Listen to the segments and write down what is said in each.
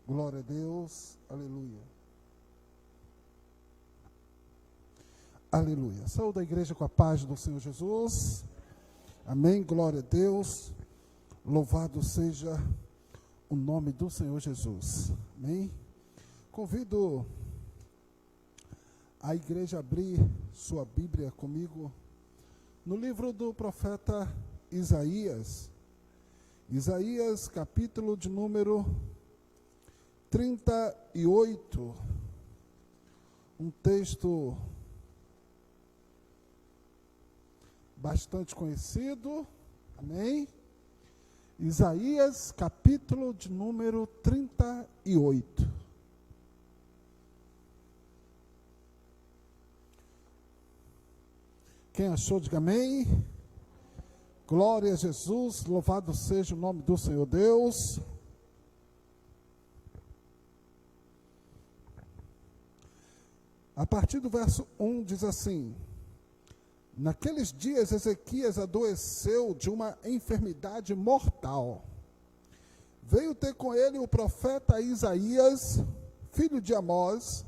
Glória a Deus, aleluia. Aleluia. Saúde a igreja com a paz do Senhor Jesus. Amém, glória a Deus. Louvado seja o nome do Senhor Jesus. Amém. Convido a igreja a abrir sua Bíblia comigo no livro do profeta Isaías. Isaías, capítulo de número 38. Um texto bastante conhecido. Amém? Isaías, capítulo de número 38. Quem achou, diga amém. Glória a Jesus, louvado seja o nome do Senhor Deus. A partir do verso 1 diz assim: naqueles dias Ezequias adoeceu de uma enfermidade mortal. Veio ter com ele o profeta Isaías, filho de Amós,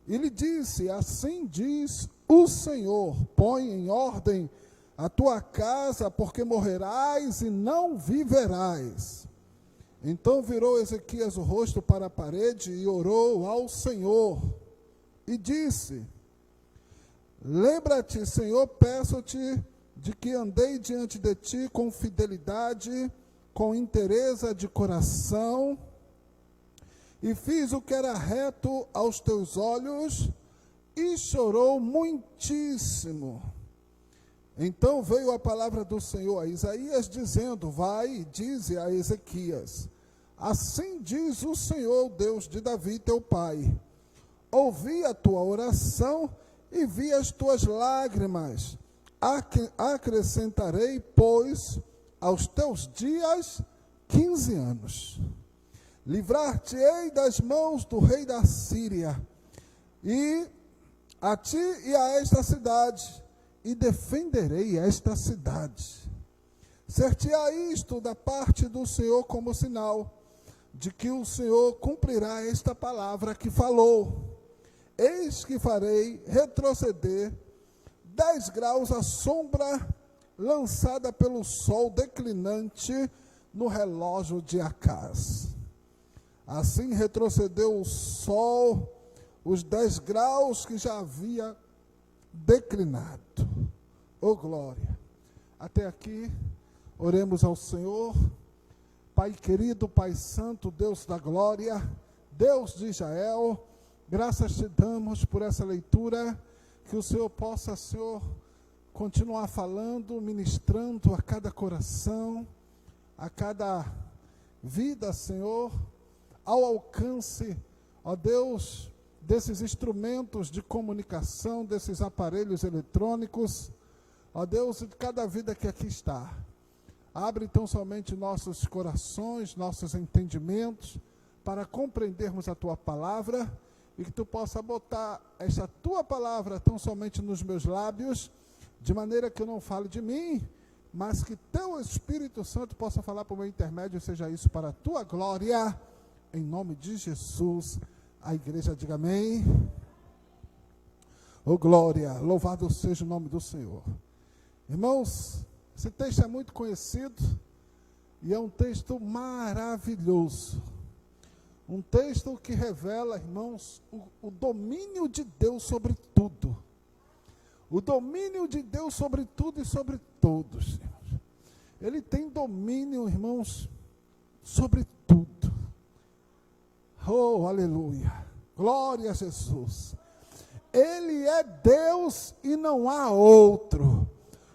e lhe disse: assim diz o Senhor, põe em ordem a tua casa, porque morrerás e não viverás. Então virou Ezequias o rosto para a parede e orou ao Senhor, e disse: lembra-te, Senhor, peço-te, de que andei diante de ti com fidelidade, com inteireza de coração, e fiz o que era reto aos teus olhos, e chorou muitíssimo. Então veio a palavra do Senhor a Isaías, dizendo: vai e dize a Ezequias: assim diz o Senhor, Deus de Davi teu pai, ouvi a tua oração e vi as tuas lágrimas. Acrescentarei, pois, aos teus dias 15 anos. Livrar-te-ei das mãos do rei da Síria, e a ti e a esta cidade, e defenderei esta cidade. Ser-te-á isto da parte do Senhor como sinal, de que o Senhor cumprirá esta palavra que falou. Eis que farei retroceder 10 graus a sombra lançada pelo sol declinante no relógio de Acaz. Assim retrocedeu o sol os 10 graus que já havia declinado. Oh glória! Até aqui, oremos ao Senhor. Pai querido, Pai santo, Deus da glória, Deus de Israel, graças te damos por essa leitura, que o Senhor possa, Senhor, continuar falando, ministrando a cada coração, a cada vida, Senhor, ao alcance, ó Deus, desses instrumentos de comunicação, desses aparelhos eletrônicos, ó Deus, de cada vida que aqui está. Abre tão somente nossos corações, nossos entendimentos, para compreendermos a tua palavra, e que tu possa botar essa tua palavra tão somente nos meus lábios, de maneira que eu não fale de mim, mas que teu Espírito Santo possa falar por meu intermédio, seja isso para a tua glória, em nome de Jesus. A igreja diga amém. Oh glória, louvado seja o nome do Senhor. Irmãos, esse texto é muito conhecido e é um texto maravilhoso. Um texto que revela, irmãos, o domínio de Deus sobre tudo. O domínio de Deus sobre tudo e sobre todos. Ele tem domínio, irmãos, sobre tudo. Oh, aleluia. Glória a Jesus. Ele é Deus e não há outro.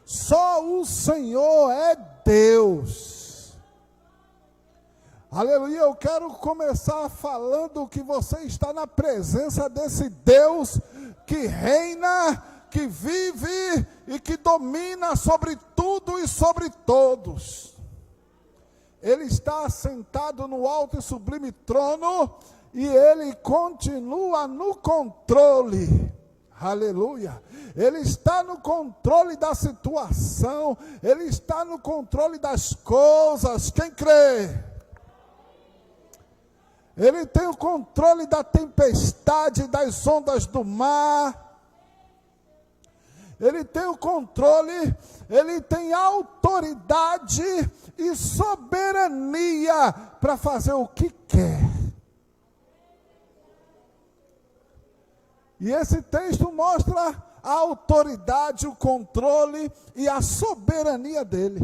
Só o Senhor é Deus. Aleluia. Eu quero começar falando que você está na presença desse Deus que reina, que vive e que domina sobre tudo e sobre todos. Ele está assentado no alto e sublime trono, e ele continua no controle. Aleluia. Ele está no controle da situação, ele está no controle das coisas. Quem crê? Ele tem o controle da tempestade, das ondas do mar. Ele tem o controle, ele tem autoridade e soberania para fazer o que quer. E esse texto mostra a autoridade, o controle e a soberania dele.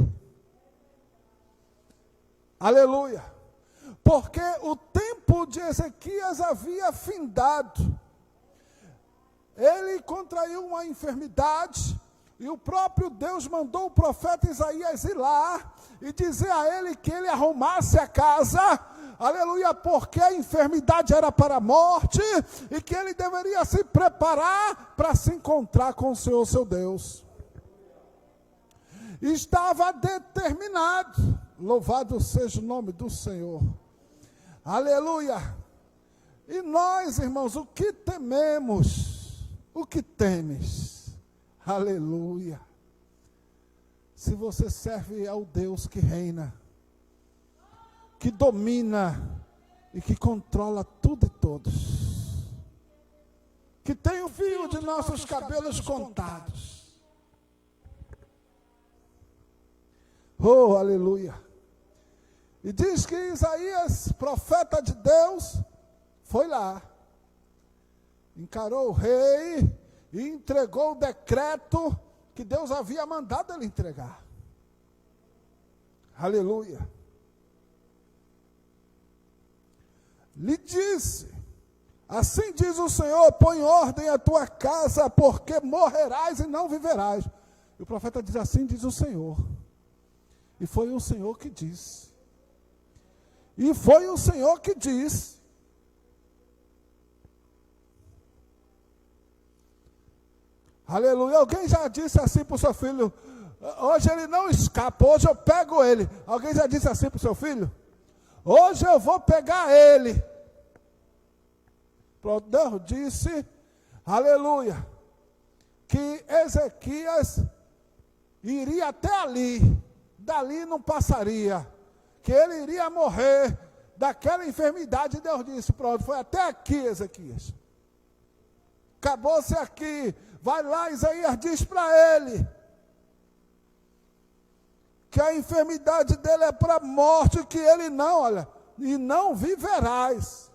Aleluia. Porque o tempo de Ezequias havia findado. Ele contraiu uma enfermidade e o próprio Deus mandou o profeta Isaías ir lá e dizer a ele que ele arrumasse a casa, aleluia, porque a enfermidade era para a morte e que ele deveria se preparar para se encontrar com o Senhor, seu Deus. Estava determinado, louvado seja o nome do Senhor, aleluia. E nós, irmãos, o que tememos? O que temes? Aleluia. Se você serve ao Deus que reina, que domina e que controla tudo e todos, que tem o fio de nossos cabelos contados. Oh, aleluia. E diz que Isaías, profeta de Deus, foi lá. Encarou o rei e entregou o decreto que Deus havia mandado ele entregar. Aleluia. Lhe disse, assim diz o Senhor, põe ordem à tua casa, porque morrerás e não viverás. E o profeta diz, assim diz o Senhor. E foi o Senhor que disse. E foi o Senhor que disse. Aleluia. Alguém já disse assim para o seu filho, hoje ele não escapa, hoje eu pego ele. Alguém já disse assim para o seu filho? Hoje eu vou pegar ele. Pronto, Deus disse, aleluia, que Ezequias iria até ali, dali não passaria, que ele iria morrer daquela enfermidade. Deus disse, pronto, foi até aqui, Ezequias. Acabou-se aqui. Vai lá, Isaías diz para ele que a enfermidade dele é para a morte, que ele não, olha, e não viverás.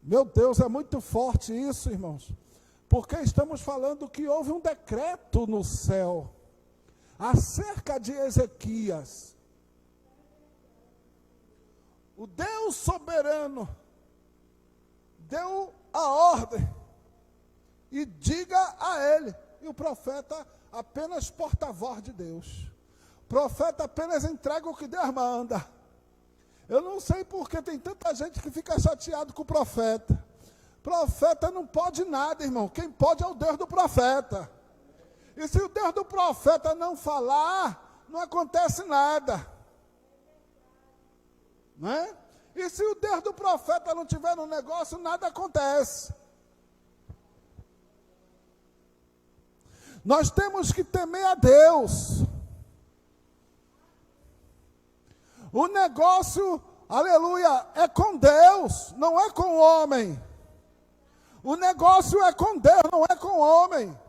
Meu Deus, é muito forte isso, irmãos, porque estamos falando que houve um decreto no céu acerca de Ezequias. O Deus soberano deu a ordem e diga a ele, e o profeta apenas porta-voz de Deus, o profeta apenas entrega o que Deus manda. Eu não sei porque tem tanta gente que fica chateado com o profeta. Profeta não pode nada, irmão, quem pode é o Deus do profeta, e se o Deus do profeta não falar, não acontece nada, não é? E se o Deus do profeta não tiver no negócio, nada acontece. Nós temos que temer a Deus. O negócio, aleluia, é com Deus, não é com o homem. O negócio é com Deus, não é com o homem.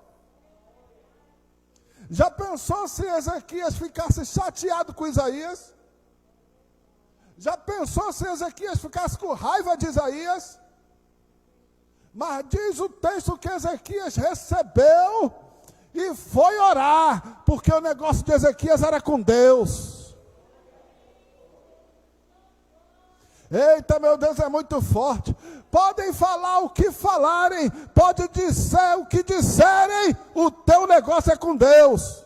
Já pensou se Ezequias ficasse chateado com Isaías? Já pensou se Ezequias ficasse com raiva de Isaías? Mas diz o texto que Ezequias recebeu e foi orar, porque o negócio de Ezequias era com Deus. Eita, meu Deus, é muito forte. Podem falar o que falarem, pode dizer o que disserem, o teu negócio é com Deus.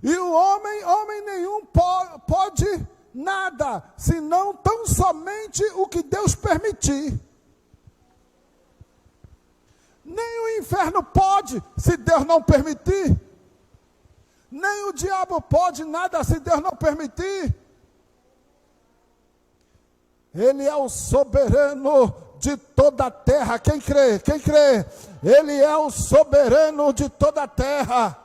E o homem nenhum pode nada, senão tão somente o que Deus permitir. Nem o inferno pode, se Deus não permitir. Nem o diabo pode nada, se Deus não permitir. Ele é o soberano de toda a terra. Quem crê? Quem crê? Ele é o soberano de toda a terra.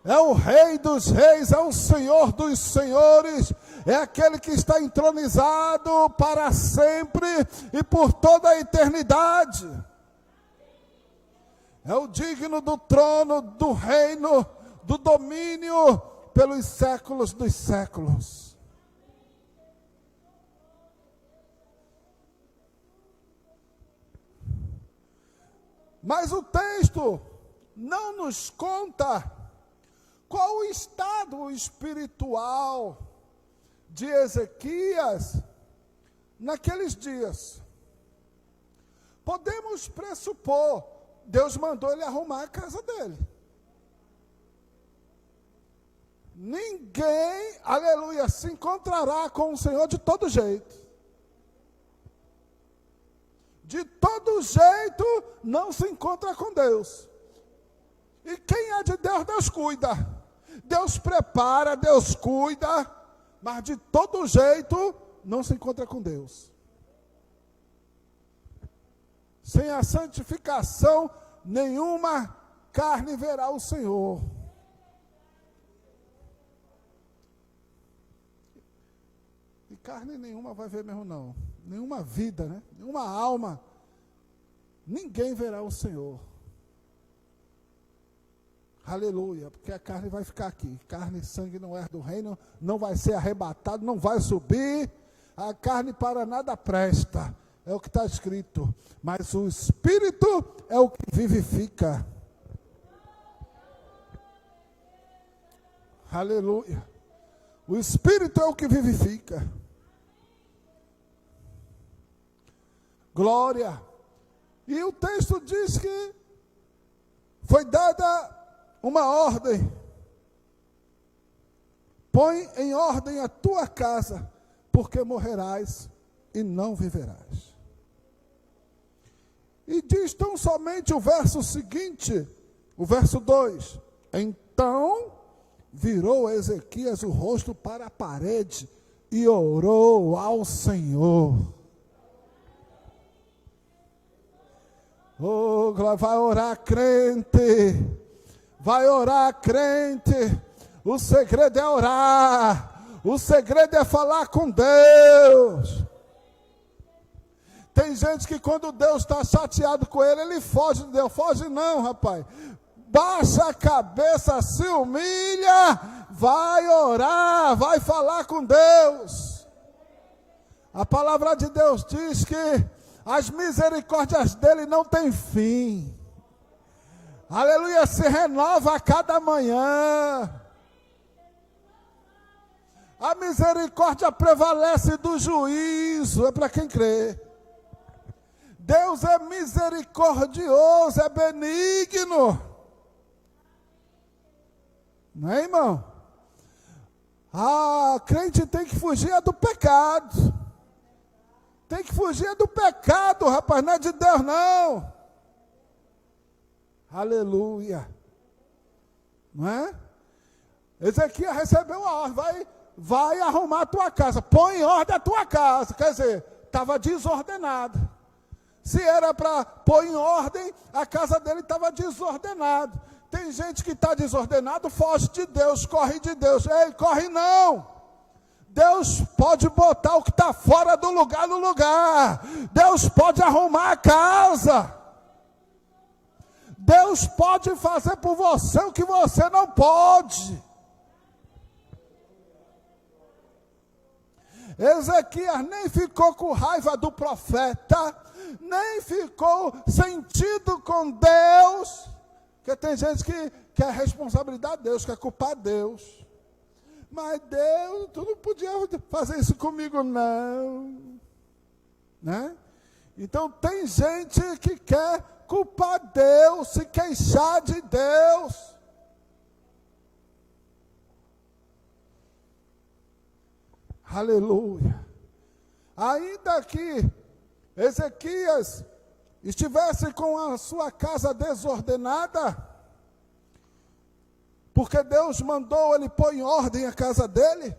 é o Rei dos Reis, é o Senhor dos Senhores, é aquele que está entronizado para sempre e por toda a eternidade. É o digno do trono, do reino, do domínio pelos séculos dos séculos. Mas o texto não nos conta qual o estado espiritual de Ezequias naqueles dias. Podemos pressupor, Deus mandou ele arrumar a casa dele. Ninguém, aleluia, se encontrará com o Senhor de todo jeito. De todo jeito não se encontra com Deus. E quem é de Deus, Deus cuida. Deus prepara, Deus cuida, mas de todo jeito não se encontra com Deus. Sem a santificação, nenhuma carne verá o Senhor. E carne nenhuma vai ver mesmo não. Nenhuma vida, né? Nenhuma alma. Ninguém verá o Senhor. Aleluia, porque a carne vai ficar aqui. Carne e sangue não é do reino, não vai ser arrebatado, não vai subir. A carne para nada presta, é o que está escrito. Mas o Espírito é o que vivifica. Aleluia. O Espírito é o que vivifica. Glória. E o texto diz que foi dada uma ordem. Põe em ordem a tua casa, porque morrerás e não viverás. E diz tão somente o verso seguinte, o verso 2. Então virou Ezequias o rosto para a parede e orou ao Senhor. Oh, vai orar crente, vai orar crente. O segredo é orar, o segredo é falar com Deus. Tem gente que quando Deus está chateado com ele foge de Deus. Foge não, rapaz. Baixa a cabeça, se humilha, vai orar, vai falar com Deus. A palavra de Deus diz que as misericórdias dele não têm fim. Aleluia, se renova a cada manhã. A misericórdia prevalece do juízo, é para quem crê. Deus é misericordioso, é benigno. Não é, irmão? Crente tem que fugir do pecado. Tem que fugir do pecado, rapaz, não é de Deus não. Aleluia. Não é? Ezequias recebeu a ordem, vai arrumar a tua casa, põe em ordem a tua casa. Quer dizer, estava desordenada. Se era para pôr em ordem, a casa dele estava desordenada. Tem gente que está desordenado, foge de Deus, corre de Deus. Ei, corre não. Deus pode botar o que está fora do lugar no lugar. Deus pode arrumar a casa. Deus pode fazer por você o que você não pode. Ezequias nem ficou com raiva do profeta, nem ficou sentido com Deus, porque tem gente que quer responsabilidade de Deus, quer culpar Deus. Mas Deus, tu não podia fazer isso comigo não, né? Então tem gente que quer culpar Deus, se queixar de Deus. Aleluia. Ainda que Ezequias estivesse com a sua casa desordenada, porque Deus mandou ele pôr em ordem a casa dele,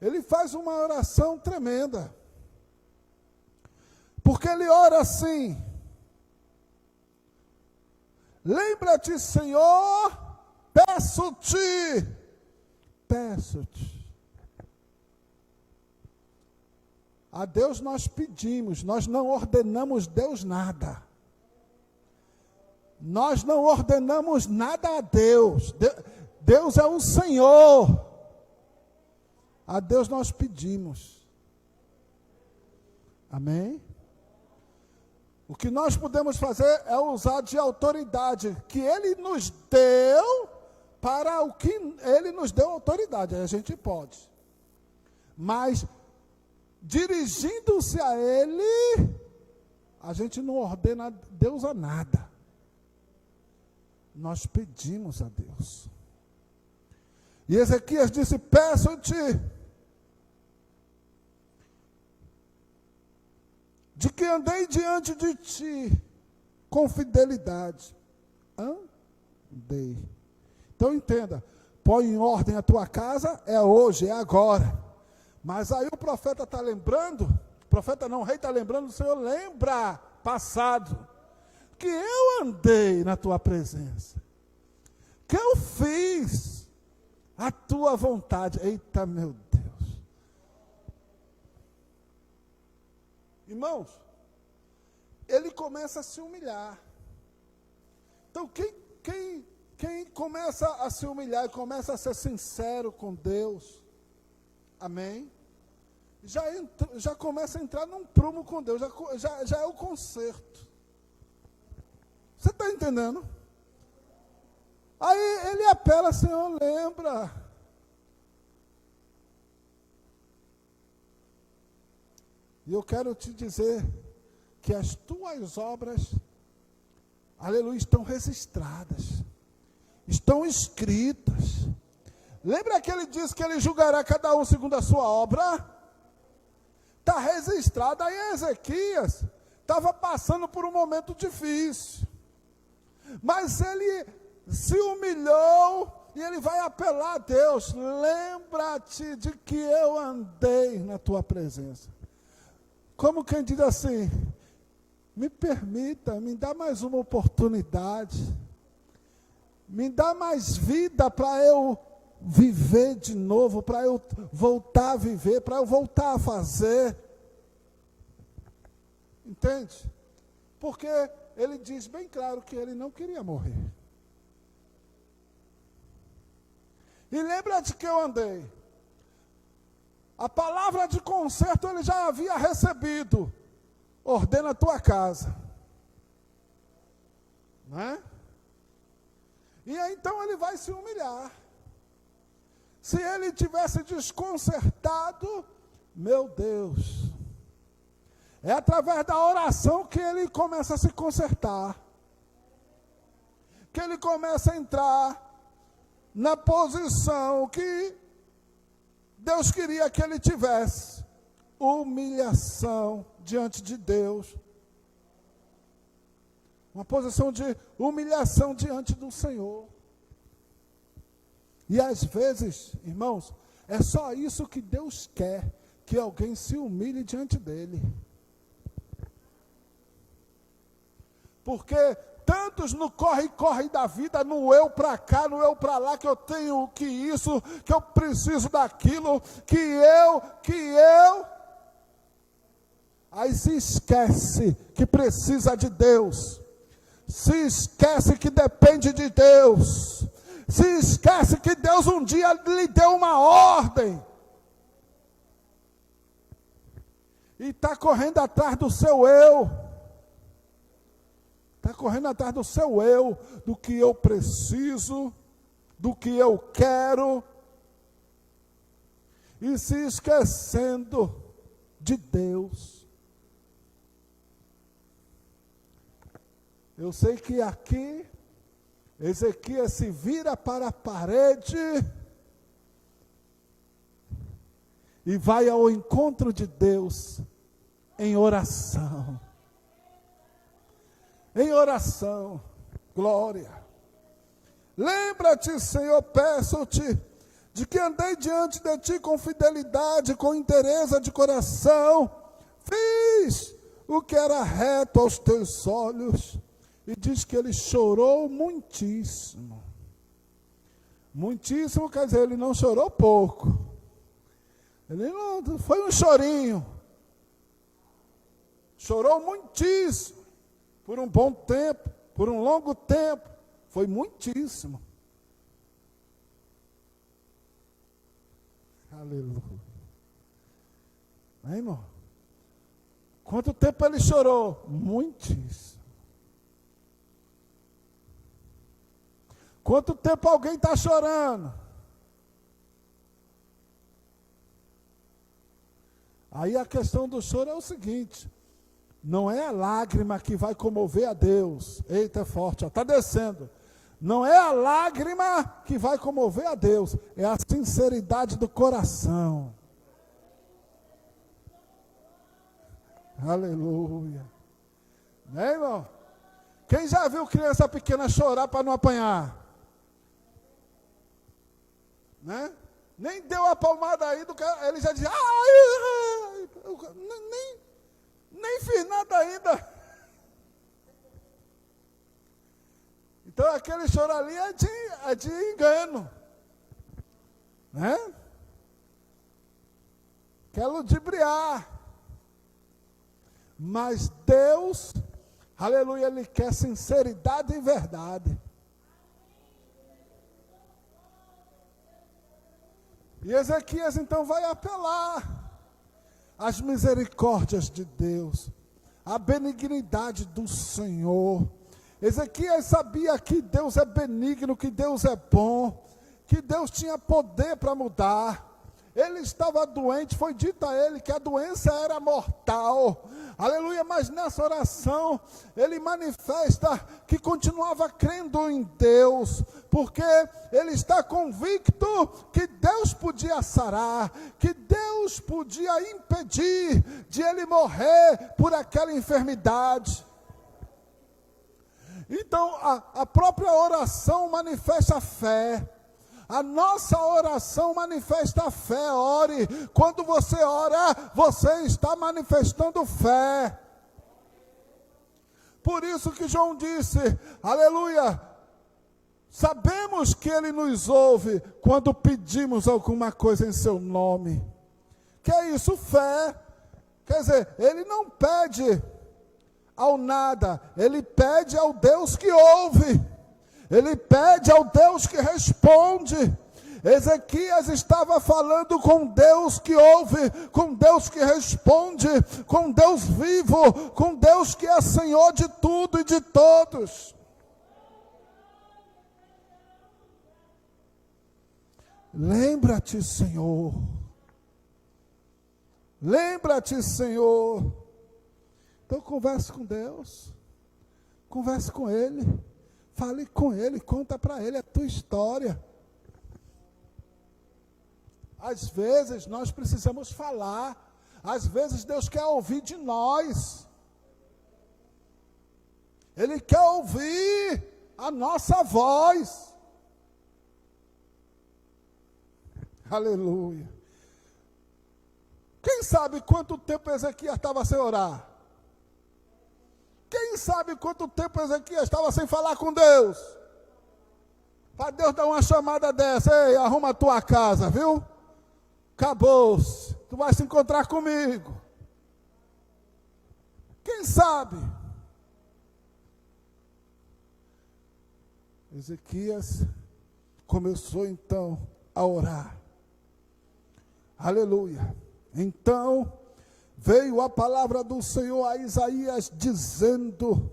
ele faz uma oração tremenda. Porque ele ora assim: lembra-te, Senhor, peço-te. A Deus nós pedimos, nós não ordenamos Deus nada. Nós não ordenamos nada a Deus. Deus é o Senhor. A Deus nós pedimos. Amém? O que nós podemos fazer é usar de autoridade que Ele nos deu para o que Ele nos deu autoridade. Aí a gente pode. Mas, dirigindo-se a Ele, a gente não ordena a Deus a nada. Nós pedimos a Deus. E Ezequias disse, peço-te de que andei diante de ti com fidelidade. Andei. Então entenda, põe em ordem a tua casa, é hoje, é agora. Mas aí o profeta está lembrando, o rei está lembrando, o Senhor lembra, passado, que eu andei na tua presença, que eu fiz a tua vontade. Eita, meu Deus. Irmãos, ele começa a se humilhar. Então, quem começa a se humilhar e começa a ser sincero com Deus, amém? Já começa a entrar num prumo com Deus, já é o conserto. Você está entendendo? Aí ele apela, Senhor, lembra. E eu quero te dizer que as tuas obras, aleluia, estão registradas, estão escritas. Lembra que ele disse que ele julgará cada um segundo a sua obra? Está registrado. Aí Ezequias estava passando por um momento difícil, mas ele se humilhou e ele vai apelar a Deus. Lembra-te de que eu andei na tua presença. Como quem diz assim, me permita, me dá mais uma oportunidade, me dá mais vida para eu viver de novo, para eu voltar a viver, para eu voltar a fazer. Entende? Porque ele diz bem claro que ele não queria morrer. E lembra-te que eu andei. A palavra de conserto ele já havia recebido. Ordena a tua casa. Não é? E aí então ele vai se humilhar. Se ele tivesse desconcertado, meu Deus, é através da oração que ele começa a se consertar. Que ele começa a entrar na posição que Deus queria que ele tivesse. Humilhação diante de Deus. Uma posição de humilhação diante do Senhor. E às vezes, irmãos, é só isso que Deus quer, que alguém se humilhe diante dele. Porque tantos no corre-corre da vida, no eu para cá, no eu para lá, que eu tenho que isso, que eu preciso daquilo, que eu. Aí se esquece que precisa de Deus. Se esquece que depende de Deus. Se esquece que Deus um dia lhe deu uma ordem. E está correndo atrás do seu eu. Está correndo atrás do seu eu, do que eu preciso, do que eu quero. E se esquecendo de Deus. Eu sei que aqui, Ezequias se vira para a parede e vai ao encontro de Deus em oração. Em oração, glória. Lembra-te, Senhor, peço-te, de que andei diante de ti com fidelidade, com inteireza de coração, fiz o que era reto aos teus olhos. E diz que ele chorou muitíssimo. Muitíssimo quer dizer, ele não chorou pouco. Ele não foi um chorinho. Chorou muitíssimo. Por um bom tempo, por um longo tempo. Foi muitíssimo. Aleluia. Né, irmão? Quanto tempo ele chorou? Muitíssimo. Quanto tempo alguém está chorando? Aí a questão do choro é o seguinte: não é a lágrima que vai comover a Deus. Eita, é forte, está descendo. Não é a lágrima que vai comover a Deus, é a sinceridade do coração. Aleluia. Né, irmão? Quem já viu criança pequena chorar para não apanhar? Né? Nem deu a palmada aí, ele já diz, nem fiz nada ainda. Então aquele choro ali é de engano. Né? Quer ludibriar. Mas Deus, aleluia, Ele quer sinceridade e verdade. E Ezequias então vai apelar às misericórdias de Deus, à benignidade do Senhor. Ezequias sabia que Deus é benigno, que Deus é bom, que Deus tinha poder para mudar. Ele estava doente, foi dito a ele que a doença era mortal. Aleluia, mas nessa oração ele manifesta que continuava crendo em Deus, porque ele está convicto que Deus podia sarar, que Deus podia impedir de ele morrer por aquela enfermidade. Então a própria oração manifesta a fé. A nossa oração manifesta a fé. Ore. Quando você ora, você está manifestando fé. Por isso que João disse, aleluia, sabemos que Ele nos ouve quando pedimos alguma coisa em seu nome. Que é isso? Fé. Quer dizer, Ele não pede ao nada, Ele pede ao Deus que ouve. Ele pede ao Deus que responde. Ezequias estava falando com Deus que ouve, com Deus que responde, com Deus vivo, com Deus que é Senhor de tudo e de todos. Lembra-te, Senhor. Lembra-te, Senhor. Então converse com Deus. Converse com Ele. Fale com Ele, conta para Ele a tua história. Às vezes nós precisamos falar. Às vezes Deus quer ouvir de nós. Ele quer ouvir a nossa voz. Aleluia. Quem sabe quanto tempo Ezequias estava sem orar? Quem sabe quanto tempo Ezequias estava sem falar com Deus? Para Deus dar uma chamada dessa: ei, arruma a tua casa, viu? Acabou-se, tu vai se encontrar comigo. Quem sabe? Ezequias começou então a orar. Aleluia. Então veio a palavra do Senhor a Isaías dizendo: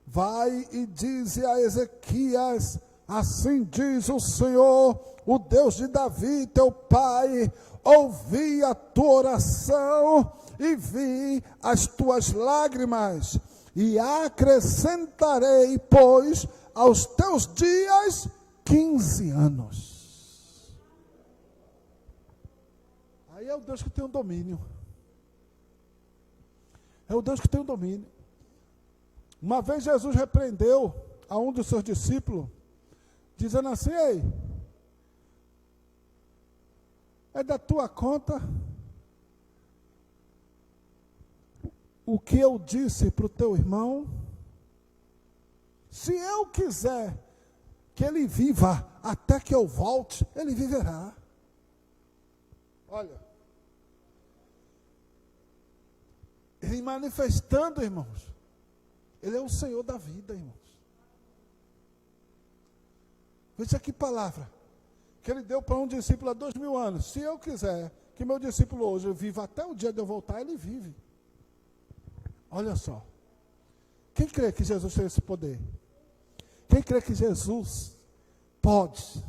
vai e dize a Ezequias, assim diz o Senhor, o Deus de Davi, teu pai, ouvi a tua oração e vi as tuas lágrimas, e acrescentarei, pois, aos teus dias 15 anos. Aí é o Deus que tem o domínio. É o Deus que tem o domínio. Uma vez Jesus repreendeu a um dos seus discípulos, dizendo assim: ei, é da tua conta o que eu disse para o teu irmão? Se eu quiser que ele viva até que eu volte, ele viverá. Olha, ele manifestando, irmãos, ele é o Senhor da vida, irmãos. Veja que palavra que ele deu para um discípulo há 2000 anos. Se eu quiser que meu discípulo hoje viva até o dia de eu voltar, ele vive. Olha só. Quem crê que Jesus tem esse poder? Quem crê que Jesus pode?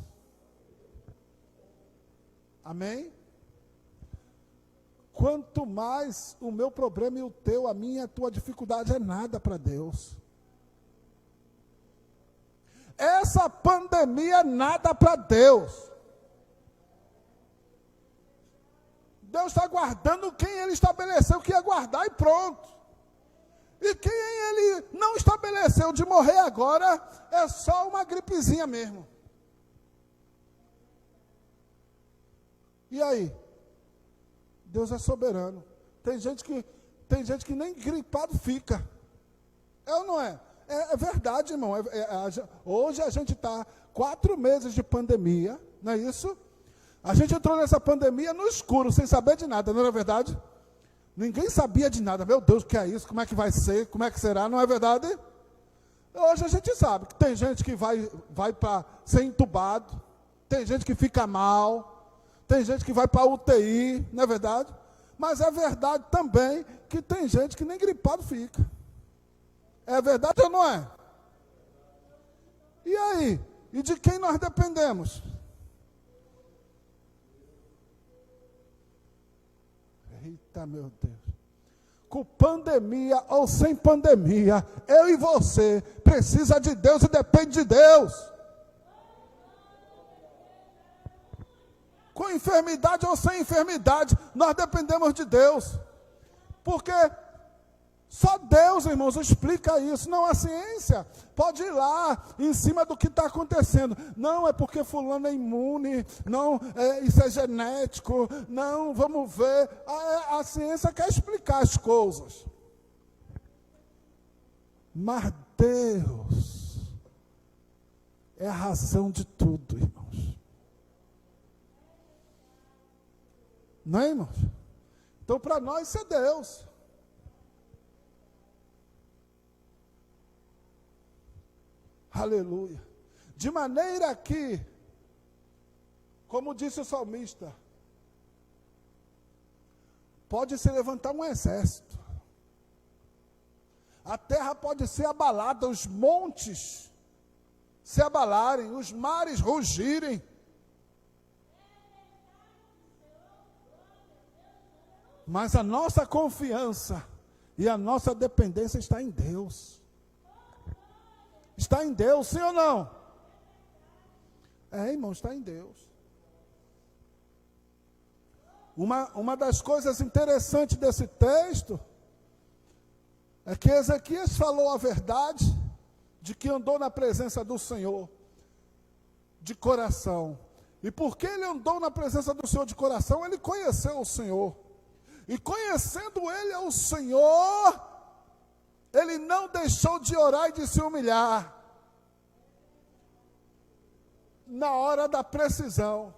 Amém? Quanto mais o meu problema e o teu, a minha e a tua dificuldade é nada para Deus. Essa pandemia é nada para Deus. Deus está guardando quem Ele estabeleceu que ia guardar e pronto. E quem Ele não estabeleceu de morrer agora, é só uma gripezinha mesmo. E aí? Deus é soberano. Tem gente que nem gripado fica. É ou não é? É verdade, irmão. Hoje a gente está 4 meses de pandemia, não é isso? A gente entrou nessa pandemia no escuro, sem saber de nada, não é verdade? Ninguém sabia de nada. Meu Deus, o que é isso? Como é que vai ser? Como é que será? Não é verdade? Hoje a gente sabe que tem gente que vai para ser entubado, tem gente que fica mal, tem gente que vai para a UTI, não é verdade? Mas é verdade também que tem gente que nem gripado fica. É verdade ou não é? E aí? E de quem nós dependemos? Eita, meu Deus. Com pandemia ou sem pandemia, eu e você precisa de Deus e depende de Deus. Com enfermidade ou sem enfermidade, nós dependemos de Deus. Porque só Deus, irmãos, explica isso. Não a ciência pode ir lá em cima do que está acontecendo. Não é porque fulano é imune, não, isso é genético, não, vamos ver. A ciência quer explicar as coisas. Mas Deus é a razão de tudo, irmãos. Não é, irmãos? Então, para nós, isso é Deus. Aleluia. De maneira que, como disse o salmista, pode se levantar um exército. A terra pode ser abalada, os montes se abalarem, os mares rugirem. Mas a nossa confiança e a nossa dependência está em Deus. Está em Deus, sim ou não? Irmão, está em Deus. Uma das coisas interessantes desse texto é que Ezequias falou a verdade de que andou na presença do Senhor de coração. E porque ele andou na presença do Senhor de coração, ele conheceu o Senhor. E conhecendo ele ao Senhor, ele não deixou de orar e de se humilhar. Na hora da precisão.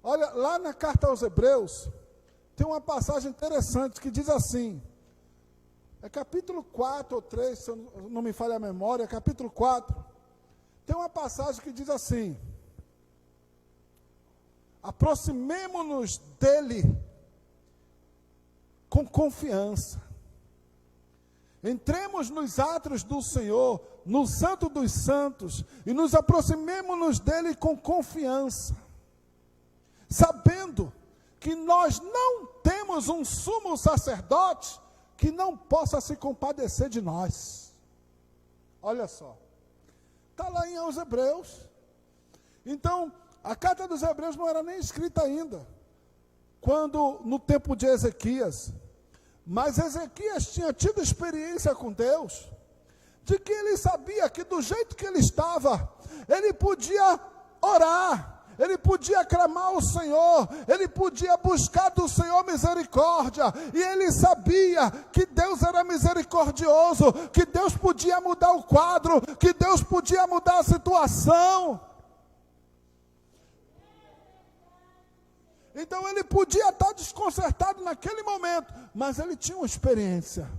Olha, lá na carta aos Hebreus, tem uma passagem interessante que diz assim, é capítulo 4 ou 3, se não me falha a memória, capítulo 4, tem uma passagem que diz assim, aproximemo-nos dele com confiança. Entremos nos átrios do Senhor, no santo dos santos, e nos aproximemo-nos dele com confiança, sabendo que nós não temos um sumo sacerdote que não possa se compadecer de nós. Olha só, está lá em aos Hebreus. Então, a carta dos Hebreus não era nem escrita ainda, quando no tempo de Ezequias. Mas Ezequias tinha tido experiência com Deus, de que ele sabia que do jeito que ele estava, ele podia orar, ele podia clamar ao Senhor, ele podia buscar do Senhor misericórdia, e ele sabia que Deus era misericordioso, que Deus podia mudar o quadro, que Deus podia mudar a situação. Então ele podia estar desconcertado naquele momento, mas ele tinha uma experiência.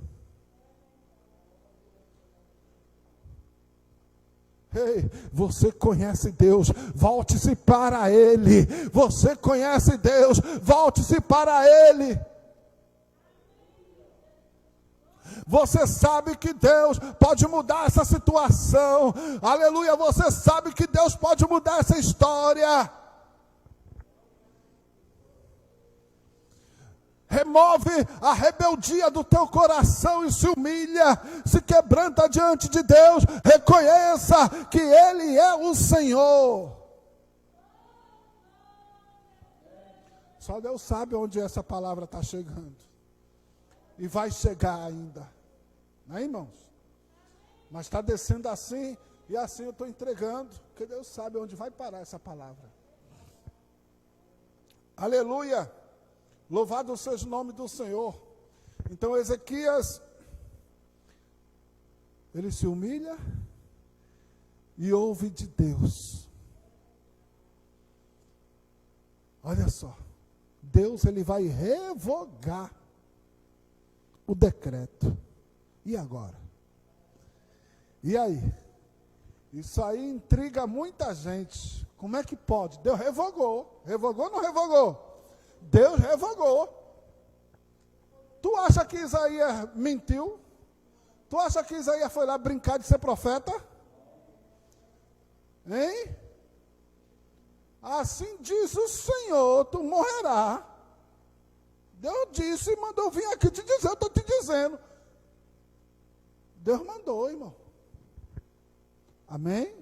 Ei, você conhece Deus, volte-se para Ele. Você conhece Deus, volte-se para Ele. Você sabe que Deus pode mudar essa situação. Aleluia, você sabe que Deus pode mudar essa história. Remove a rebeldia do teu coração e se humilha, se quebranta diante de Deus, reconheça que Ele é o Senhor. Só Deus sabe onde essa palavra está chegando, e vai chegar ainda, não é, irmãos? Mas está descendo assim, e assim eu estou entregando, porque Deus sabe onde vai parar essa palavra. Aleluia! Louvado seja o nome do Senhor. Então Ezequias, ele se humilha e ouve de Deus. Olha só, Deus ele vai revogar o decreto. E agora? E aí? Isso aí intriga muita gente. Como é que pode? Deus revogou. Revogou ou não revogou? Deus revogou. Tu acha que Isaías mentiu? Tu acha que Isaías foi lá brincar de ser profeta? Hein? Assim diz o Senhor, tu morrerá. Deus disse e mandou vir aqui te dizer, eu estou te dizendo. Deus mandou, irmão. Amém?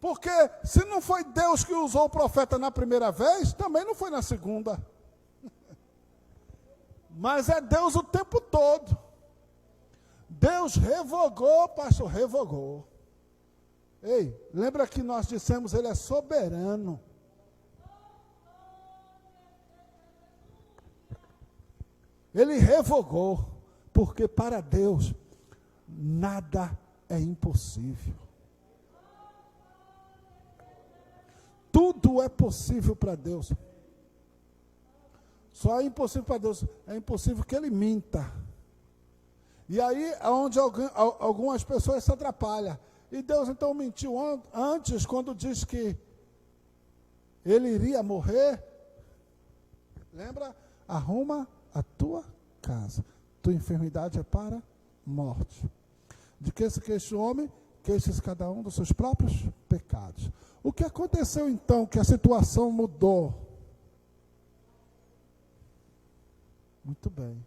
Porque se não foi Deus que usou o profeta na primeira vez, também não foi na segunda. Mas é Deus o tempo todo. Deus revogou, pastor, revogou. Ei, lembra que nós dissemos, Ele é soberano. Ele revogou, porque para Deus nada é impossível. Tudo é possível para Deus. Só é impossível para Deus, é impossível que Ele minta. E aí é onde algumas pessoas se atrapalham. E Deus então mentiu antes, quando diz que Ele iria morrer. Lembra? Arruma a tua casa. Tua enfermidade é para morte. De que se queixa o homem? Queixa-se cada um dos seus próprios pecados. O que aconteceu então que a situação mudou? Muito bem.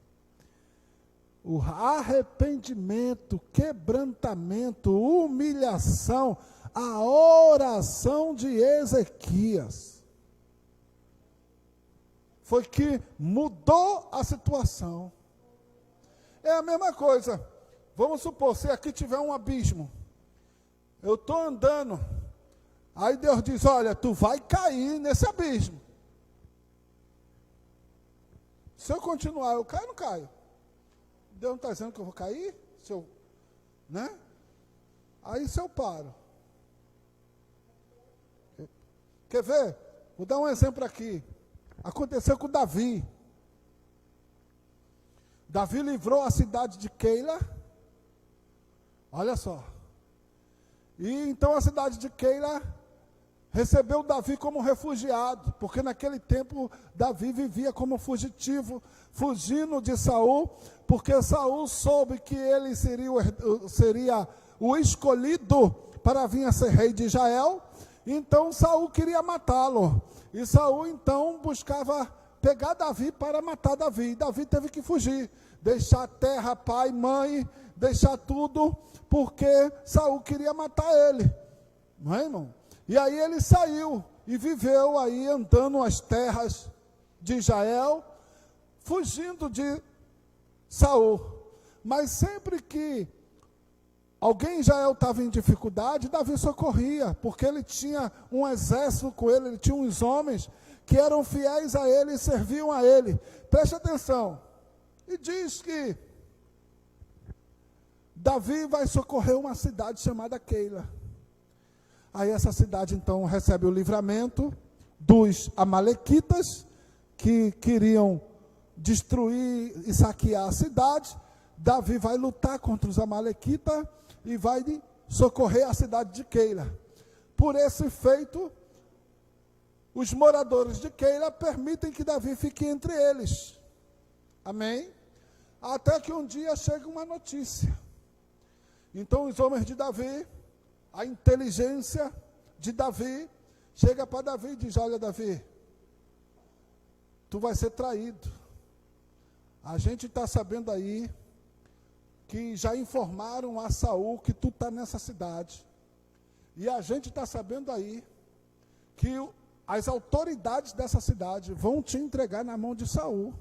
O arrependimento, quebrantamento, humilhação, a oração de Ezequias foi que mudou a situação. É a mesma coisa. Vamos supor, se aqui tiver um abismo, eu estou andando, aí Deus diz, olha, tu vai cair nesse abismo. Se eu continuar, eu caio ou não caio? Deus não está dizendo que eu vou cair? Né? Aí se eu paro. Quer ver? Vou dar um exemplo aqui. Aconteceu com Davi. Davi livrou a cidade de Keila. Olha só. E então a cidade de Keila recebeu Davi como refugiado, porque naquele tempo Davi vivia como fugitivo, fugindo de Saul, porque Saul soube que ele seria o escolhido para vir a ser rei de Israel. Então Saul queria matá-lo, e Saul então buscava pegar Davi para matar Davi. Davi teve que fugir, deixar terra, pai, mãe, deixar tudo, porque Saul queria matar ele, não é, irmão? E aí ele saiu e viveu aí andando as terras de Israel, fugindo de Saul. Mas sempre que Alguém em Israel estava em dificuldade, Davi socorria, porque ele tinha um exército com ele, ele tinha uns homens que eram fiéis a ele e serviam a ele. Preste atenção. E diz que Davi vai socorrer uma cidade chamada Keila. Aí essa cidade então recebe o livramento dos amalequitas, que queriam destruir e saquear a cidade. Davi vai lutar contra os amalequitas e vai socorrer a cidade de Keila. Por esse feito, os moradores de Keila permitem que Davi fique entre eles. Amém? Até que um dia chega uma notícia. Então os homens de Davi, a inteligência de Davi, chega para Davi e diz: olha, Davi, tu vai ser traído. A gente está sabendo aí que já informaram a Saul que tu está nessa cidade. E a gente está sabendo aí que as autoridades dessa cidade vão te entregar na mão de Saul.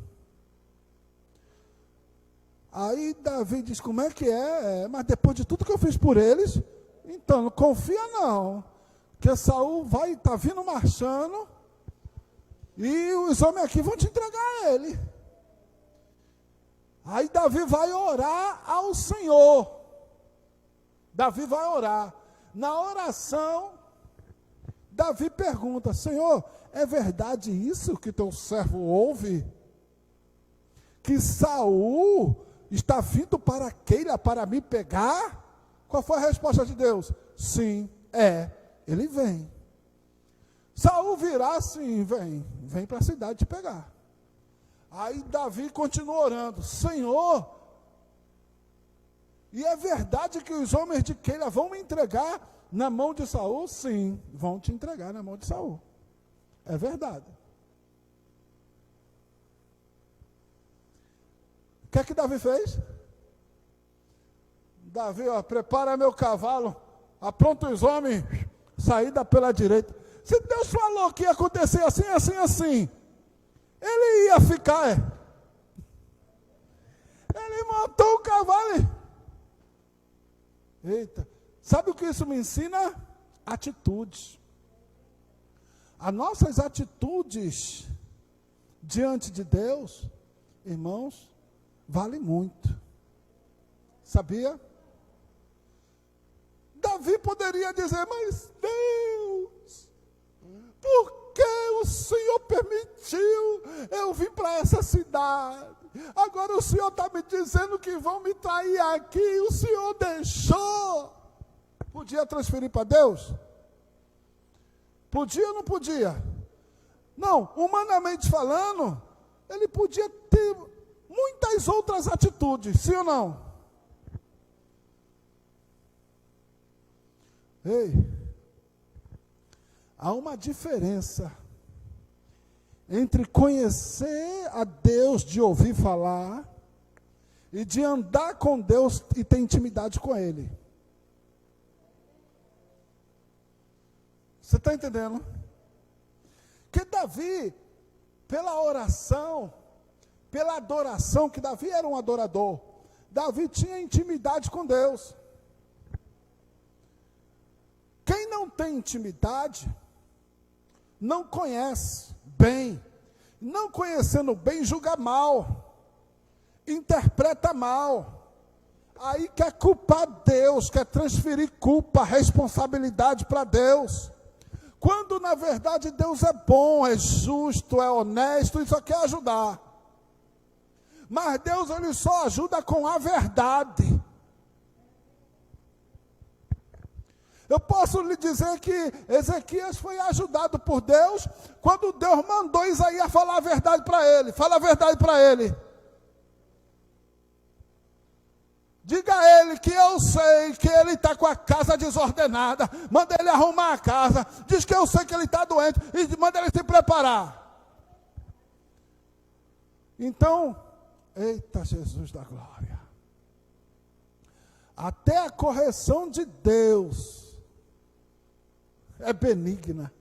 Aí Davi diz: como é que é? Mas depois de tudo que eu fiz por eles, então não confia não, que Saul está vindo marchando, e os homens aqui vão te entregar a ele. Aí Davi vai orar ao Senhor. Davi vai orar. Na oração, Davi pergunta: Senhor, é verdade isso que teu servo ouve? Que Saul está vindo para Keila para me pegar? Qual foi a resposta de Deus? Sim, ele vem. Saul virá, sim, vem para a cidade te pegar. Aí Davi continua orando: Senhor, e é verdade que os homens de Keila vão me entregar na mão de Saul? Sim, vão te entregar na mão de Saul. É verdade. O que é que Davi fez? Davi, prepara meu cavalo, apronta os homens, saída pela direita. Se Deus falou que ia acontecer assim, assim, assim, ele ia ficar. Ele montou o cavalo. Eita, sabe o que isso me ensina? Atitudes. As nossas atitudes diante de Deus, irmãos, valem muito. Sabia? Davi poderia dizer: mas Deus, por que o Senhor permitiu eu vir para essa cidade? Agora o Senhor está me dizendo que vão me trair aqui, o Senhor deixou. Podia transferir para Deus? Podia ou não podia? Não, humanamente falando, ele podia ter muitas outras atitudes, sim ou não? Ei, há uma diferença entre conhecer a Deus de ouvir falar e de andar com Deus e ter intimidade com Ele. Você está entendendo? Que Davi, pela oração, pela adoração, que Davi era um adorador, Davi tinha intimidade com Deus. Quem não tem intimidade, não conhece bem. Não conhecendo bem, julga mal, interpreta mal. Aí quer culpar Deus, quer transferir culpa, responsabilidade para Deus. Quando na verdade Deus é bom, é justo, é honesto e só quer ajudar. Mas Deus, ele só ajuda com a verdade. Eu posso lhe dizer que Ezequias foi ajudado por Deus quando Deus mandou Isaías falar a verdade para ele. Fala a verdade para ele. Diga a ele que eu sei que ele está com a casa desordenada. Manda ele arrumar a casa. Diz que eu sei que ele está doente. E manda ele se preparar. Então, eita Jesus da glória. Até a correção de Deus é benigna.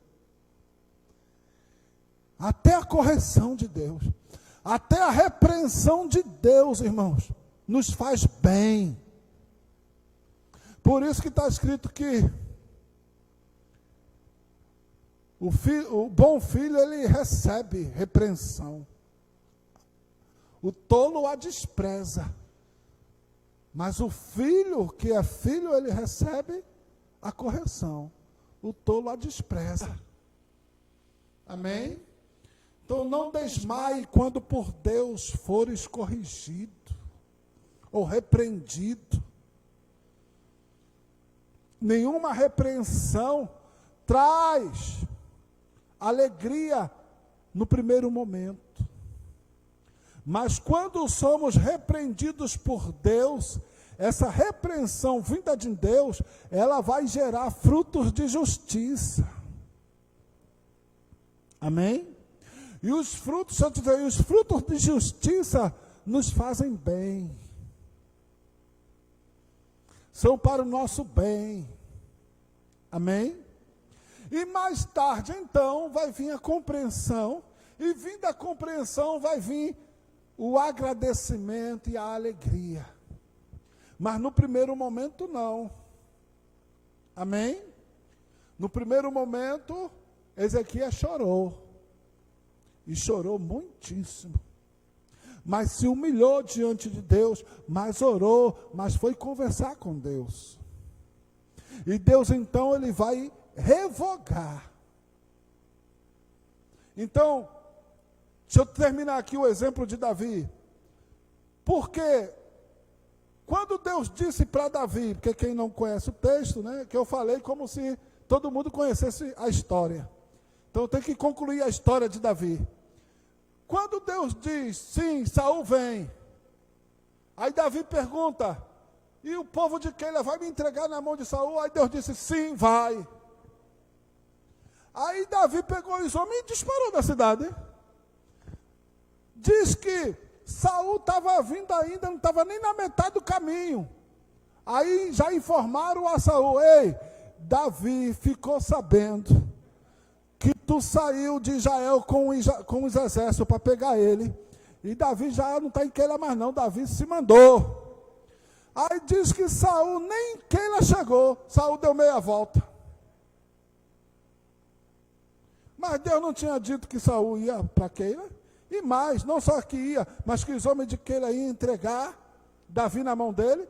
Até a correção de Deus, até a repreensão de Deus, irmãos, nos faz bem. Por isso que está escrito que o bom filho, ele recebe repreensão. O tolo a despreza. Mas o filho, que é filho, ele recebe a correção. O tolo a despreza. Amém? Então não desmaie quando por Deus fores corrigido ou repreendido. Nenhuma repreensão traz alegria no primeiro momento. Mas quando somos repreendidos por Deus, essa repreensão vinda de Deus, ela vai gerar frutos de justiça. Amém? E os frutos, se eu dizer, os frutos de justiça nos fazem bem. São para o nosso bem. Amém? E mais tarde, então, vai vir a compreensão, e vindo a compreensão, vai vir o agradecimento e a alegria. Mas no primeiro momento, não. Amém? No primeiro momento, Ezequias chorou. E chorou muitíssimo. Mas se humilhou diante de Deus, mas orou, mas foi conversar com Deus. E Deus, então, ele vai revogar. Então, deixa eu terminar aqui o exemplo de Davi. Porque quando Deus disse para Davi, porque quem não conhece o texto, né, que eu falei como se todo mundo conhecesse a história. Então eu tenho que concluir a história de Davi. Quando Deus diz, sim, Saul vem. Aí Davi pergunta, e o povo de Keila vai me entregar na mão de Saul? Aí Deus disse, sim, vai. Aí Davi pegou os homens e disparou da cidade. Diz que Saul estava vindo ainda, não estava nem na metade do caminho. Aí já informaram a Saul, ei, Davi ficou sabendo que tu saiu de Israel com os exércitos para pegar ele. E Davi já não está em Keila mais não, Davi se mandou. Aí diz que Saul nem em Keila chegou, Saul deu meia volta. Mas Deus não tinha dito que Saul ia para Keila? E mais, não só que ia, mas que os homens de Keila iam entregar Davi na mão dele.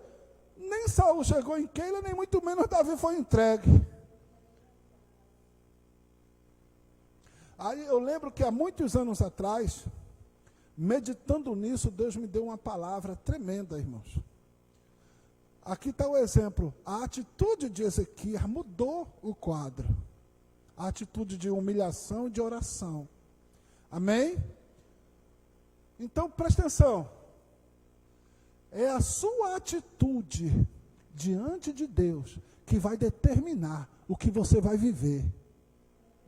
Nem Saul chegou em Keila, nem muito menos Davi foi entregue. Aí eu lembro que há muitos anos atrás, meditando nisso, Deus me deu uma palavra tremenda, irmãos. Aqui está o exemplo. A atitude de Ezequias mudou o quadro. A atitude de humilhação e de oração. Amém? Então, presta atenção. É a sua atitude diante de Deus que vai determinar o que você vai viver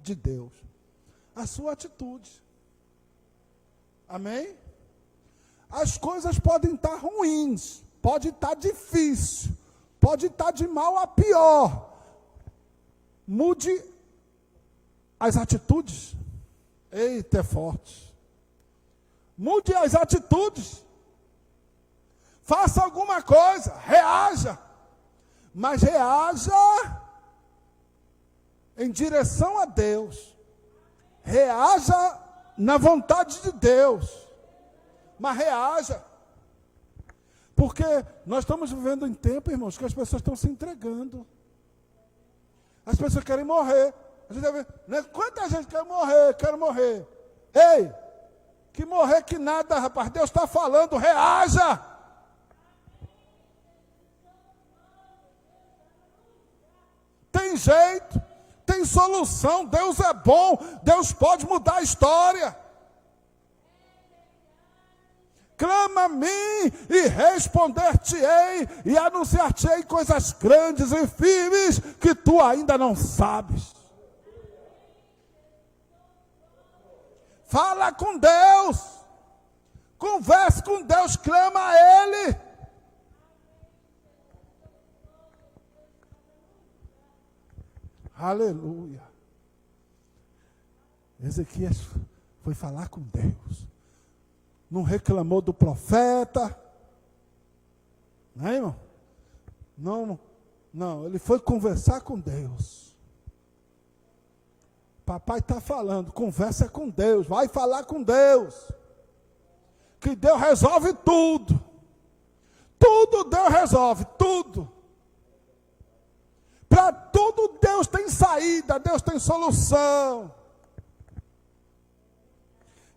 de Deus. A sua atitude. Amém? As coisas podem estar ruins, pode estar difícil, pode estar de mal a pior. Mude as atitudes. Eita, é forte. Mude as atitudes. Faça alguma coisa, reaja. Mas reaja em direção a Deus. Reaja na vontade de Deus. Mas reaja. Porque nós estamos vivendo em tempo, irmãos, que as pessoas estão se entregando. As pessoas querem morrer. A gente vê, né? Quanta gente quer morrer, quer morrer. Ei, que morrer que nada, rapaz. Deus está falando, reaja. Tem jeito, tem solução. Deus é bom, Deus pode mudar a história. Clama a mim e responder-te-ei e anunciar-te-ei coisas grandes e firmes que tu ainda não sabes. Fala com Deus, converse com Deus, clama a Ele. Aleluia. Ezequias foi falar com Deus. Não reclamou do profeta. Não é, irmão? Não, ele foi conversar com Deus. Papai está falando, conversa com Deus, vai falar com Deus. Que Deus resolve tudo. Tudo Deus resolve, tudo. Para tudo Deus tem saída, Deus tem solução.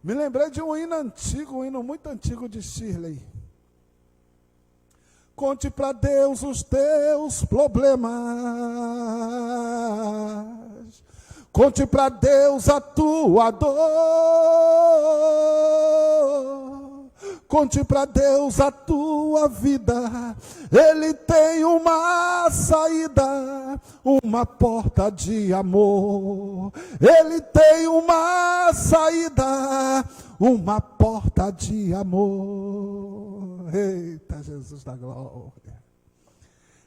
Me lembrei de um hino antigo, um hino muito antigo de Shirley. Conte para Deus os teus problemas. Conte para Deus a tua dor. Conte para Deus a tua vida. Ele tem uma saída, uma porta de amor. Ele tem uma saída, uma porta de amor. Eita, Jesus da glória.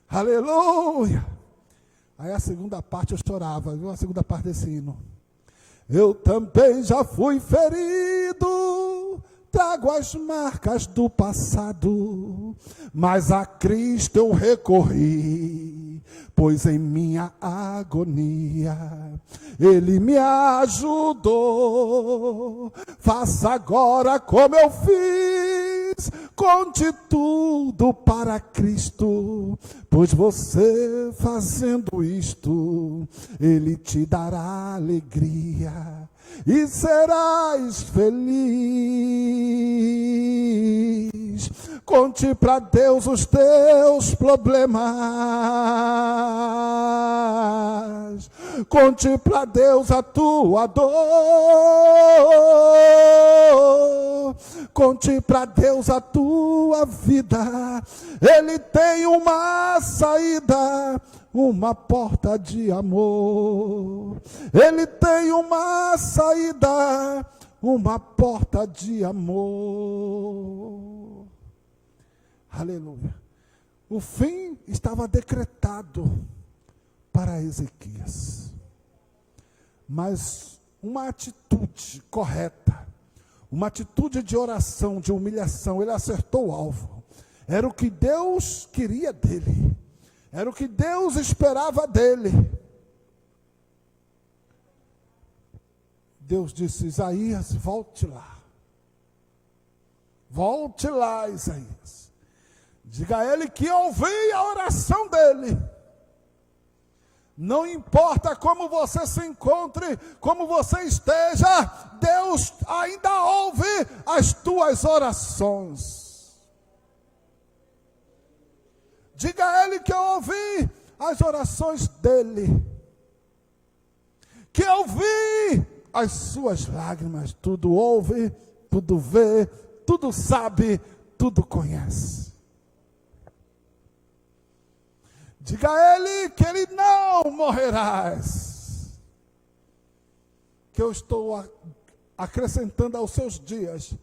Aleluia. Aí a segunda parte eu chorava, viu? A segunda parte desse hino. Eu também já fui ferido, trago as marcas do passado, mas a Cristo eu recorri, pois em minha agonia Ele me ajudou. Faça agora como eu fiz, conte tudo para Cristo, pois você fazendo isto, Ele te dará alegria e serás feliz. Conte para Deus os teus problemas. Conte para Deus a tua dor. Conte para Deus a tua vida. Ele tem uma saída, uma porta de amor. Ele tem uma saída, uma porta de amor. Aleluia. O fim estava decretado para Ezequias. Mas uma atitude correta, uma atitude de oração, de humilhação, ele acertou o alvo. Era o que Deus queria dele. Era o que Deus esperava dele. Deus disse: Isaías, volte lá. Volte lá, Isaías. Diga a ele que ouvi a oração dele. Não importa como você se encontre, como você esteja, Deus ainda ouve as tuas orações. Diga a ele que eu ouvi as orações dele, que eu vi as suas lágrimas. Tudo ouve, tudo vê, tudo sabe, tudo conhece. Diga a ele que ele não morrerás, que eu estou acrescentando aos seus dias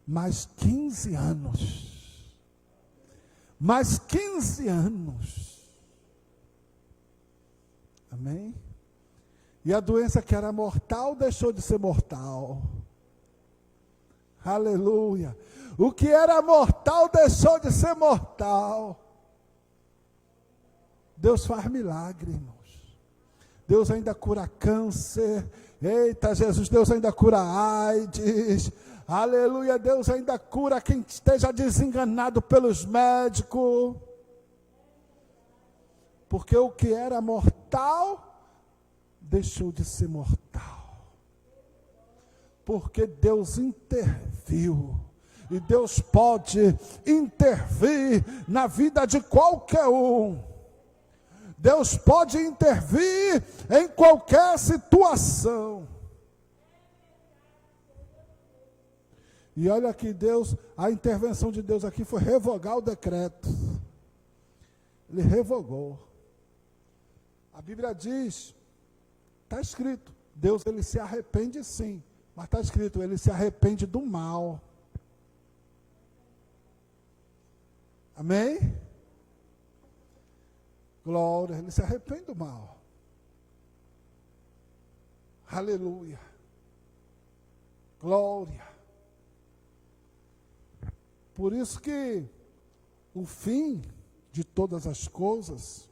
mais 15 anos. Mais 15 anos. Amém? E a doença que era mortal deixou de ser mortal. Aleluia. O que era mortal deixou de ser mortal. Deus faz milagre, irmãos. Deus ainda cura câncer. Eita, Jesus, Deus ainda cura AIDS. Aleluia, Deus ainda cura quem esteja desenganado pelos médicos. Porque o que era mortal, deixou de ser mortal. Porque Deus interviu. E Deus pode intervir na vida de qualquer um. Deus pode intervir em qualquer situação. E olha que Deus, a intervenção de Deus aqui foi revogar o decreto. Ele revogou. A Bíblia diz, está escrito, Deus ele se arrepende sim, mas está escrito, ele se arrepende do mal. Amém? Glória, ele se arrepende do mal. Aleluia. Glória. Por isso que o fim de todas as coisas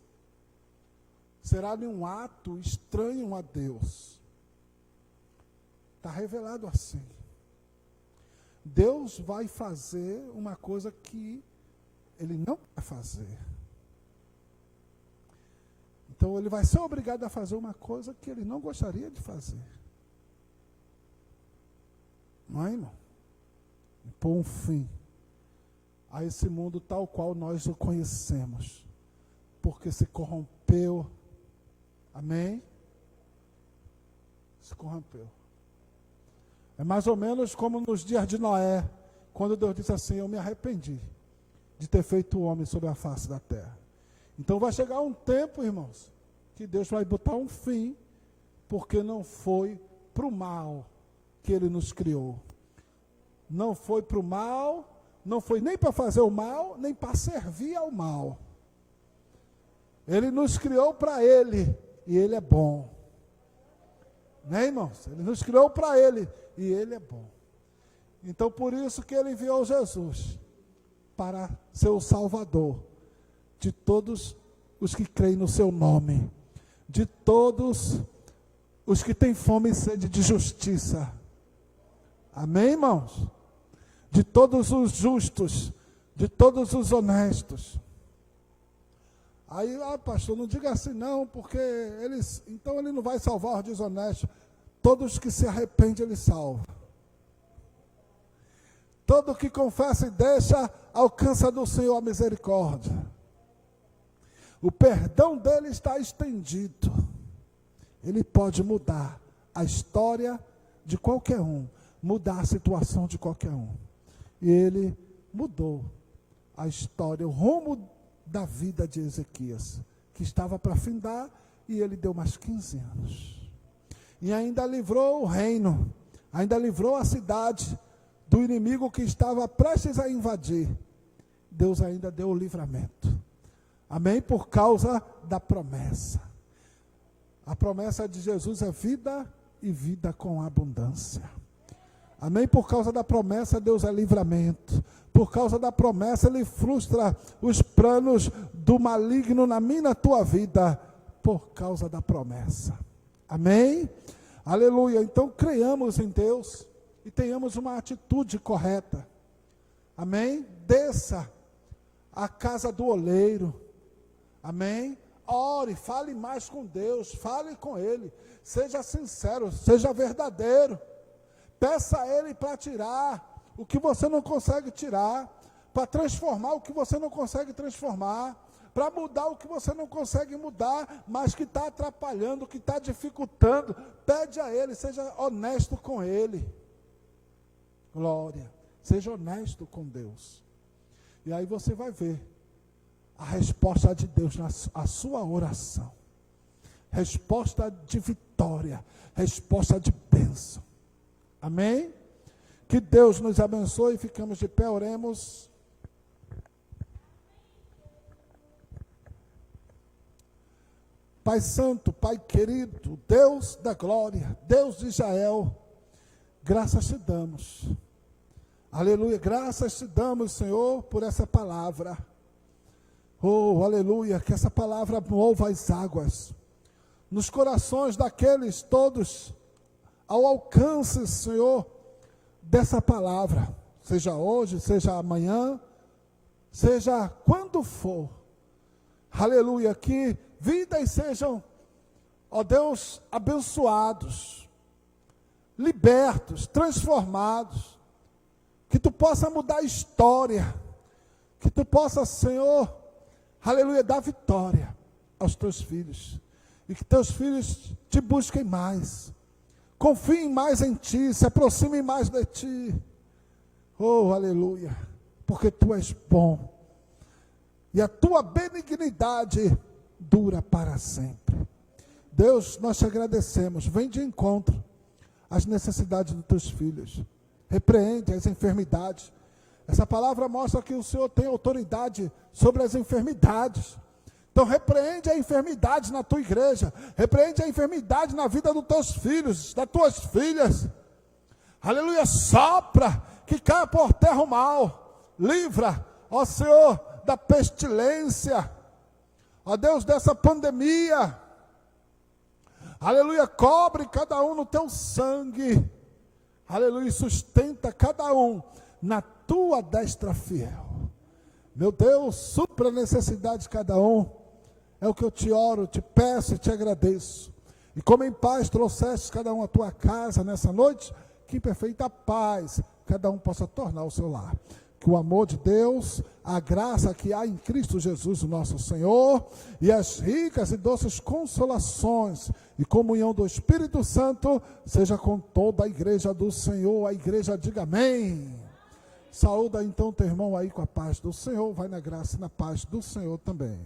será de um ato estranho a Deus. Está revelado assim. Deus vai fazer uma coisa que Ele não vai fazer. Então Ele vai ser obrigado a fazer uma coisa que Ele não gostaria de fazer. Não é, irmão? E pôr um fim a esse mundo tal qual nós o conhecemos. Porque se corrompeu. Amém? Se corrompeu. É mais ou menos como nos dias de Noé, quando Deus disse assim: eu me arrependi de ter feito o homem sobre a face da terra. Então vai chegar um tempo, irmãos, que Deus vai botar um fim, porque não foi para o mal que Ele nos criou. Não foi para o mal, não foi nem para fazer o mal, nem para servir ao mal. Ele nos criou para Ele, e Ele é bom. Né, irmãos? Ele nos criou para Ele, e Ele é bom. Então, por isso que Ele enviou Jesus, para ser o Salvador de todos os que creem no Seu nome, de todos os que têm fome e sede de justiça. Amém, irmãos? De todos os justos, de todos os honestos. Aí, pastor, não diga assim não, porque então Ele não vai salvar os desonestos. Todos que se arrependem, Ele salva. Todo que confessa e deixa, alcança do Senhor a misericórdia. O perdão dele está estendido. Ele pode mudar a história de qualquer um, mudar a situação de qualquer um. E Ele mudou a história, o rumo da vida de Ezequias, que estava para findar, e Ele deu mais 15 anos. E ainda livrou o reino, ainda livrou a cidade do inimigo que estava prestes a invadir. Deus ainda deu o livramento. Amém? Por causa da promessa. A promessa de Jesus é vida e vida com abundância. Amém? Por causa da promessa, Deus é livramento. Por causa da promessa, Ele frustra os planos do maligno na minha e na tua vida. Por causa da promessa. Amém? Aleluia. Então, creiamos em Deus e tenhamos uma atitude correta. Amém? Desça à casa do oleiro. Amém? Ore, fale mais com Deus, fale com Ele. Seja sincero, seja verdadeiro. Peça a Ele para tirar o que você não consegue tirar, para transformar o que você não consegue transformar, para mudar o que você não consegue mudar, mas que está atrapalhando, que está dificultando. Pede a Ele, seja honesto com Ele. Glória. Seja honesto com Deus. E aí você vai ver a resposta de Deus na sua oração. Resposta de vitória. Resposta de bênção. Amém? Que Deus nos abençoe. Ficamos de pé, oremos. Pai Santo, Pai querido, Deus da glória, Deus de Israel, graças te damos. Aleluia, graças te damos, Senhor, por essa palavra. Oh, aleluia, que essa palavra mova as águas nos corações daqueles todos ao alcance, Senhor, dessa palavra, seja hoje, seja amanhã, seja quando for. Aleluia, que vidas sejam, ó Deus, abençoados, libertos, transformados, que tu possa mudar a história, que tu possa, Senhor, aleluia, dar vitória aos teus filhos, e que teus filhos te busquem mais, confiem mais em ti, se aproximem mais de ti. Oh, aleluia, porque tu és bom, e a tua benignidade dura para sempre. Deus, nós te agradecemos. Vem de encontro às necessidades dos teus filhos. Repreende as enfermidades. Essa palavra mostra que o Senhor tem autoridade sobre as enfermidades. Então repreende a enfermidade na tua igreja. Repreende a enfermidade na vida dos teus filhos, das tuas filhas. Aleluia, sopra, que caia por terra o mal. Livra, ó Senhor, da pestilência. Ó Deus, dessa pandemia. Aleluia, cobre cada um no teu sangue. Aleluia, sustenta cada um na tua destra fiel. Meu Deus, supra a necessidade de cada um. É o que eu te oro, te peço e te agradeço. E como em paz trouxeste cada um à tua casa nessa noite, que em perfeita paz cada um possa tornar o seu lar. Que o amor de Deus, a graça que há em Cristo Jesus, o nosso Senhor, e as ricas e doces consolações e comunhão do Espírito Santo, seja com toda a igreja do Senhor. A igreja diga amém. Saúda então teu irmão aí com a paz do Senhor. Vai na graça e na paz do Senhor também.